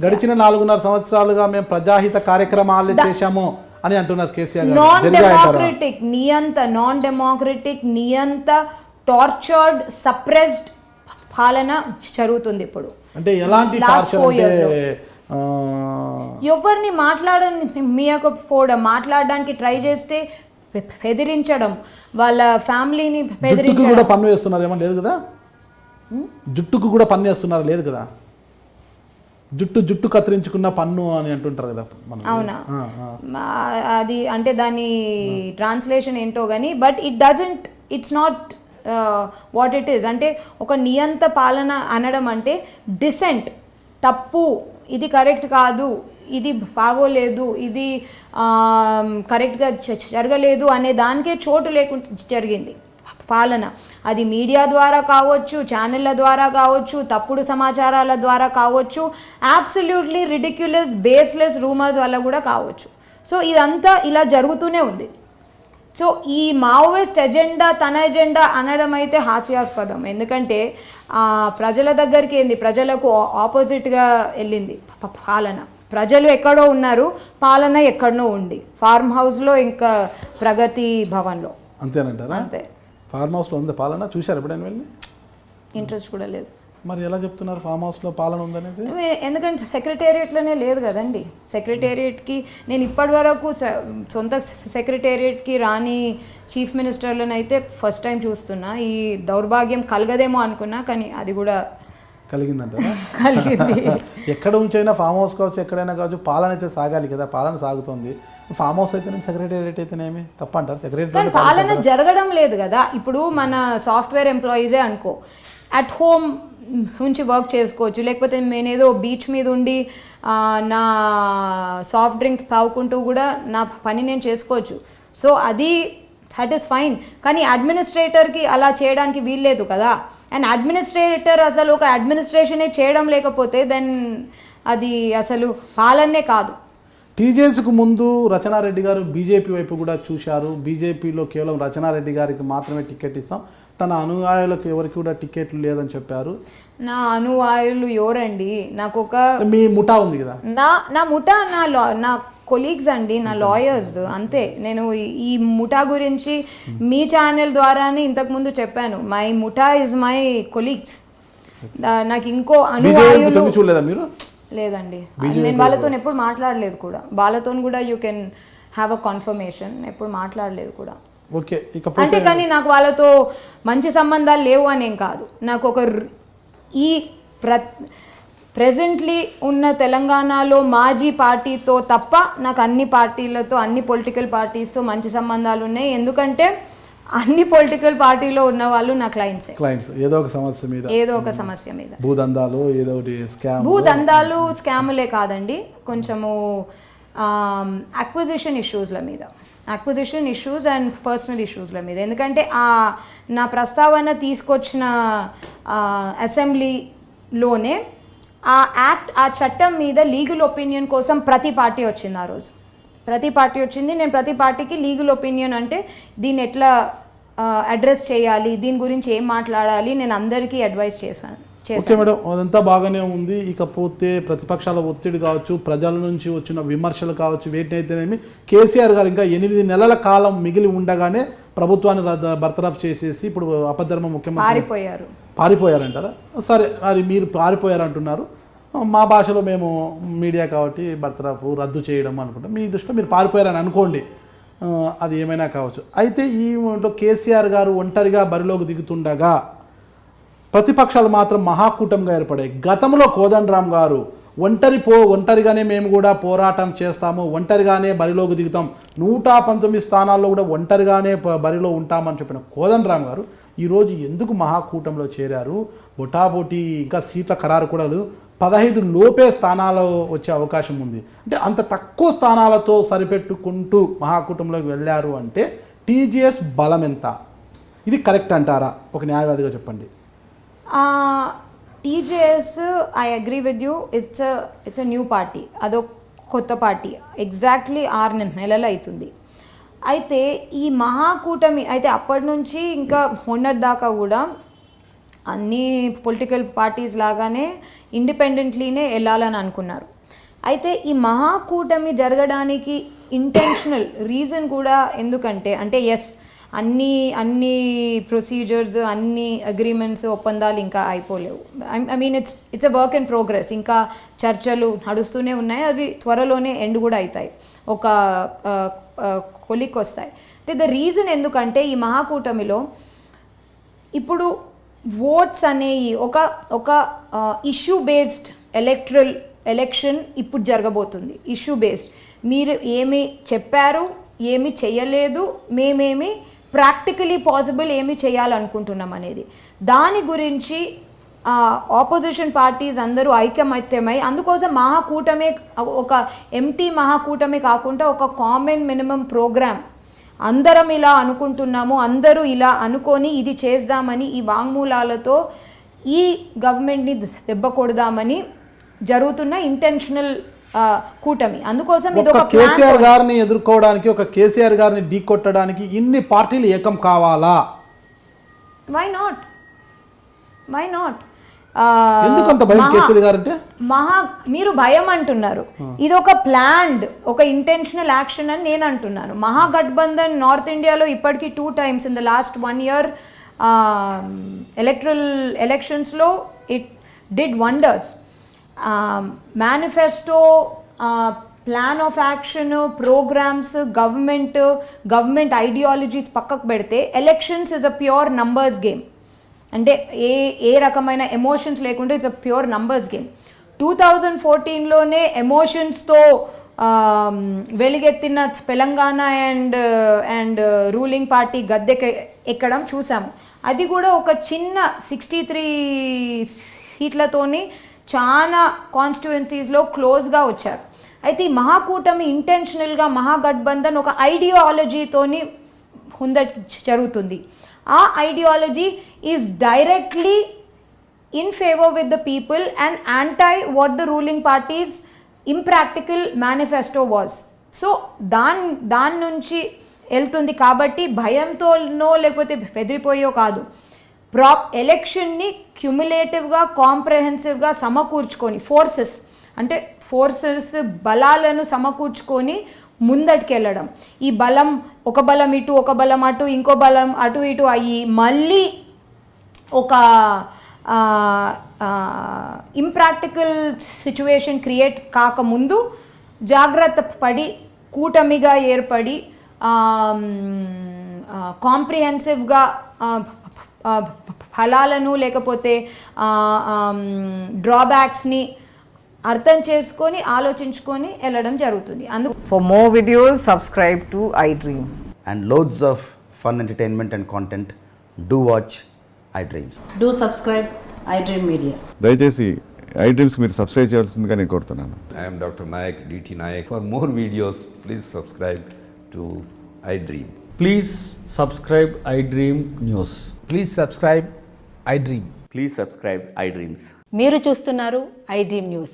గడిచిన 4.5 సంవత్సరాలుగా మేము ప్రజాహిత కార్యక్రమాలు చేశాము అని అంటున్నారు కేసీఆర్ గారు. నాన్ డెమోక్రటిక్ నియంత టార్చర్డ్ సప్రెస్డ్ పాలన జరుగుతుంది ఇప్పుడు. అంటే ఎలాంటి టార్చర్ అంటే ఎవరిని మీయకపోవడం, మాట్లాడడానికి ట్రై చేస్తే బెదిరించడం, వాళ్ళ ఫ్యామిలీని బెదిరించడం. కూడా పన్ను వేస్తున్నారు ఏమో లేదు కదా, జుట్టుకు కూడా పన్ను వేస్తున్నారు లేదు కదా, జుట్టు కత్తిరించుకున్న పన్ను అని అంటుంటారు కదా. అవునా, అది అంటే దాని ట్రాన్స్లేషన్ ఏంటో కానీ but it's not what it is. అంటే ఒక నియంత పాలన అనడం అంటే డిసెంట్, తప్పు, ఇది కరెక్ట్ కాదు, ఇది బాగోలేదు, ఇది కరెక్ట్గా జరగలేదు అనే దానికే చోటు లేకుండా జరిగింది పాలన. అది మీడియా ద్వారా కావచ్చు, ఛానళ్ళ ద్వారా కావచ్చు, తప్పుడు సమాచారాల ద్వారా కావచ్చు, అబ్సల్యూట్లీ రిడిక్యులస్ బేస్లెస్ రూమర్స్ వల్ల కూడా కావచ్చు. సో ఇదంతా ఇలా జరుగుతూనే ఉంది. సో ఈ మావోయిస్ట్ ఎజెండా తన ఎజెండా అనడం అయితే హాస్యాస్పదం. ఎందుకంటే ప్రజల దగ్గరికి ఏంది, ప్రజలకు ఆపోజిట్గా వెళ్ళింది పాలన. ప్రజలు ఎక్కడో ఉన్నారు, పాలన ఎక్కడనో ఉంది. ఫార్మ్ హౌస్లో ఇంకా ప్రగతి భవన్లో. అంతేనంటారా? అంతే. ఫార్మ్ హౌస్లో ఉంది పాలన. చూశారు ఎప్పుడైనా వెళ్ళి? ఇంట్రెస్ట్ కూడా లేదు. మరి ఎలా చెప్తున్నారు ఫామ్ హౌస్లో పాలన ఉందనేసి? ఎందుకంటే సెక్రటేరియట్లోనే లేదు కదండి. సెక్రటేరియట్కి నేను ఇప్పటి వరకు సొంత సెక్రటేరియట్కి రాని చీఫ్ మినిస్టర్లను అయితే ఫస్ట్ టైం చూస్తున్నా. ఈ దౌర్భాగ్యం కలగదేమో అనుకున్నా, కానీ అది కూడా కలిగిందంటారా? కలిగింది. ఎక్కడ ఉంచైనా ఫామ్ హౌస్ కావచ్చు, ఎక్కడైనా కావచ్చు, పాలన అయితే సాగాలి కదా. పాలన సాగుతుంది. ఫామ్ హౌస్ అయితేనేమి, సెక్రటేరియట్ అయితేనేమి తప్ప అంటారు? సెక్రటరీ పాలన జరగడం లేదు కదా. ఇప్పుడు మన సాఫ్ట్వేర్ ఎంప్లాయీసే అనుకో, అట్ హోమ్ నుంచి వర్క్ చేసుకోవచ్చు, లేకపోతే నేనేదో బీచ్ మీద ఉండి నా సాఫ్ట్ డ్రింక్ తాగుకుంటూ కూడా నా పని నేను చేసుకోవచ్చు. సో అది దట్ ఈస్ ఫైన్. కానీ అడ్మినిస్ట్రేటర్కి అలా చేయడానికి వీల్లేదు కదా. అండ్ అడ్మినిస్ట్రేటర్ అసలు ఒక అడ్మినిస్ట్రేషనే చేయడం లేకపోతే దెన్ అది అసలు పాలనే కాదు. టీజేఎస్కు ముందు రచనారెడ్డి గారు బీజేపీ వైపు కూడా చూశారు. బీజేపీలో కేవలం రచనారెడ్డి గారికి మాత్రమే టికెట్ ఇస్తాం, తన అనుయాయులకు ఎవరికి కూడా టికెట్లు లేదని చెప్పారు. నా అనుయాయులు ఎవరండి? నాకు ఒక మీ ముఠా ఉంది కదా. నా ముఠా నా కొలీగ్స్ అండి, నా లాయర్స్, అంతే. నేను ఈ ముఠా గురించి మీ ఛానల్ ద్వారానే ఇంతకుముందు చెప్పాను. మై ముఠా ఇస్ మై కొలీగ్స్. నాకు ఇంకో అనుయాయులు చూడలేదా మీరు? లేదండి, నేను వాళ్ళతో ఎప్పుడు మాట్లాడలేదు కూడా. వాళ్ళతో కూడా you can have a confirmation, ఎప్పుడు మాట్లాడలేదు కూడా. ఓకే. అంటే కానీ నాకు వాళ్ళతో మంచి సంబంధాలు లేవు అనేం కాదు. నాకు ఒక ఈ ప్రెజెంట్లీ ఉన్న తెలంగాణలో మాజీ పార్టీతో తప్ప నాకు అన్ని పార్టీలతో, అన్ని పొలిటికల్ పార్టీస్తో మంచి సంబంధాలు ఉన్నాయి. ఎందుకంటే అన్ని పొలిటికల్ పార్టీలో ఉన్న వాళ్ళు నా క్లయింట్స్. ఏదో ఒక సమస్య మీద భూదందాలు, ఏదో ఒకటి స్కామ్. భూదందాలు, స్కాములే కాదండి, కొంచెము అక్విజిషన్ ఇష్యూస్ అండ్ పర్సనల్ ఇష్యూస్ల మీద. ఎందుకంటే నా ప్రస్తావన తీసుకొచ్చిన అసెంబ్లీలోనే ఆ చట్టం మీద లీగల్ ఒపీనియన్ కోసం ప్రతి పార్టీ వచ్చింది. ఆ రోజు ప్రతి పార్టీ వచ్చింది. నేను ప్రతి పార్టీకి లీగల్ ఒపీనియన్ అంటే దీన్ని ఎట్లా అడ్రస్ చేయాలి, దీని గురించి ఏం మాట్లాడాలి, నేను అందరికీ అడ్వైస్ చేశాను. ఓకే మేడం, అదంతా బాగానే ఉంది. ఇకపోతే ప్రతిపక్షాల ఒత్తిడి కావచ్చు, ప్రజల నుంచి వచ్చిన విమర్శలు కావచ్చు, వేటినైతేనేమి కేసీఆర్ గారు ఇంకా 8 నెలల కాలం మిగిలి ఉండగానే ప్రభుత్వాన్ని బర్తరఫ్ చేసేసి ఇప్పుడు అపధర్మ ముఖ్యమంత్రి పారిపోయారంటారా? సరే, మరి మీరు పారిపోయారంటున్నారు. మా భాషలో మేము మీడియా కాబట్టి బర్తరఫ్ రద్దు చేయడం అనుకుంటాం. మీ దృష్టిలో మీరు పారిపోయారని అనుకోండి, అది ఏమైనా కావచ్చు. అయితే ఈ కేసీఆర్ గారు ఒంటరిగా బరిలోకి దిగుతుండగా ప్రతిపక్షాలు మాత్రం మహాకూటమిగా ఏర్పడాయి. గతంలో కోదండరామ్ గారు ఒంటరిగానే మేము కూడా పోరాటం చేస్తాము, ఒంటరిగానే బరిలోకి దిగుతాం, 119 స్థానాల్లో కూడా ఒంటరిగానే బరిలో ఉంటామని చెప్పిన కోదండరామ్ గారు ఈరోజు ఎందుకు మహాకూటమిలో చేరారు? బొటాబొటి ఇంకా సీట్ల ఖరారు కూడా 15 లోపే స్థానాలు వచ్చే అవకాశం ఉంది. అంటే అంత తక్కువ స్థానాలతో సరిపెట్టుకుంటూ మహాకూటమిలోకి వెళ్ళారు అంటే టీజేఎస్ బలం ఎంత? ఇది కరెక్ట్ అంటారా? ఒక న్యాయవాదిగా చెప్పండి. TJS, I agree with you, it's a new party, అదో కొత్త పార్టీ. ఎగ్జాక్ట్లీ 6 నెలలు అవుతుంది. అయితే ఈ మహాకూటమి అయితే అప్పటి నుంచి ఇంకా మొన్నటి దాకా కూడా అన్ని పొలిటికల్ పార్టీస్ లాగానే ఇండిపెండెంట్లీనే వెళ్ళాలని అనుకున్నారు. అయితే ఈ మహాకూటమి జరగడానికి ఇంటెన్షనల్ రీజన్ కూడా ఎందుకంటే అంటే అన్ని ప్రొసీజర్స్ అన్ని అగ్రిమెంట్స్ ఒప్పందాలు ఇంకా అయిపోలేవు. I mean it's a work in progress. ఇంకా చర్చలు నడుస్తూనే ఉన్నాయి, అవి త్వరలోనే ఎండ్ కూడా అవుతాయి, ఒక కొలిక్ వస్తాయి. అయితే ద రీజన్ ఎందుకంటే ఈ మహాకూటమిలో ఇప్పుడు ఓట్స్ అనేవి ఒక ఇష్యూ బేస్డ్ ఎలక్షన్ ఇప్పుడు జరగబోతుంది. ఇష్యూ బేస్డ్, మీరు ఏమి చెప్పారు, ఏమి చేయలేదు, మేమేమి ప్రాక్టికలీ పాసిబుల్ ఏమి చేయాలనుకుంటున్నాం అనేది, దాని గురించి ఆపోజిషన్ పార్టీస్ అందరూ ఐకమత్యమై అందుకోసం మహాకూటమే ఒక ఎంటీ మహాకూటమే కాకుండా ఒక కామన్ మినిమం ప్రోగ్రామ్, అందరం ఇలా అనుకుంటున్నాము, అందరూ ఇలా అనుకొని ఇది చేద్దామని ఈ వాంగ్మూలాలతో ఈ గవర్నమెంట్ని దెబ్బ కొడదామని జరుగుతున్న ఇంటెన్షనల్ కూటమి. అందుకోసం ఇది ఒక కేసీఆర్ గారిని ఎదుర్కోవడానికి, ఒక కేసీఆర్ గారిని ఢీ కొట్టడానికి ఇన్ని పార్టీలు ఏకం కావాలా? Why not? ఎందుకంత భయం కేసీఆర్ గారు అంటే? మీరు భయం అంటున్నారు, ఇది ఒక ప్లాన్డ్, ఒక ఇంటెన్షనల్ యాక్షన్ అని నేను అంటున్నాను. మహాగఠబంధన్ నార్త్ ఇండియాలో ఇప్పటికీ 2 times in the last 1 year ఎలక్షన్స్లో it did wonders. Manifesto, plan of action, programmes, government ideologies పక్కకు పెడితే elections is a pure numbers game. అంటే ఏ రకమైన ఎమోషన్స్ లేకుండా it's a pure numbers game. 2014లోనే ఎమోషన్స్తో వెలుగెత్తిన తెలంగాణ అండ్ రూలింగ్ పార్టీ గద్దె ఎక్కడం చూసాము. అది కూడా ఒక చిన్న 63 సీట్లతోని చాలా కాన్స్టిట్యుయెన్సీస్లో క్లోజ్గా వచ్చారు. అయితే ఈ మహాకూటమి ఇంటెన్షనల్గా మహాగఠబంధన్ ఒక ఐడియాలజీతోని జరుగుతుంది. ఆ ideology is directly in favour with the people and anti what the ruling parties impractical manifesto was. So దాని నుంచి వెళ్తుంది. కాబట్టి భయంతోనో లేకపోతే బెదిరిపోయో కాదు, ఎలక్షన్ని క్యుములేటివ్గా కాంప్రహెన్సివ్గా సమకూర్చుకొని ఫోర్సెస్ బలాలను సమకూర్చుకొని ముందటికి వెళ్ళడం. ఈ బలం, ఒక బలం ఇటు, ఒక బలం అటు, ఇంకో బలం అటు ఇటు అయ్యి మళ్ళీ ఒక ఇంప్రాక్టికల్ సిచ్యువేషన్ క్రియేట్ కాకముందు జాగ్రత్త పడి కూటమిగా ఏర్పడి కాంప్రిహెన్సివ్గా ఫలాలను లేకపోతే డ్రాబ్యాక్స్ని అర్థం చేసుకొని ఆలోచించుకొని వెళ్ళడం జరుగుతుంది. అందుకు For more videos, subscribe to iDream. And loads of fun entertainment and content, do watch iDreams. Do subscribe iDream Media. దయచేసి ఐ డ్రీమ్స్కి మీరు సబ్స్క్రైబ్ చేయాల్సిందిగా నేను కోరుతున్నాను. I am Dr. Nayak, DT Nayak. For more videos, please subscribe to iDream. Please subscribe iDream News. Please subscribe iDream. Please subscribe iDreams. మీరు చూస్తున్నారు iDream News.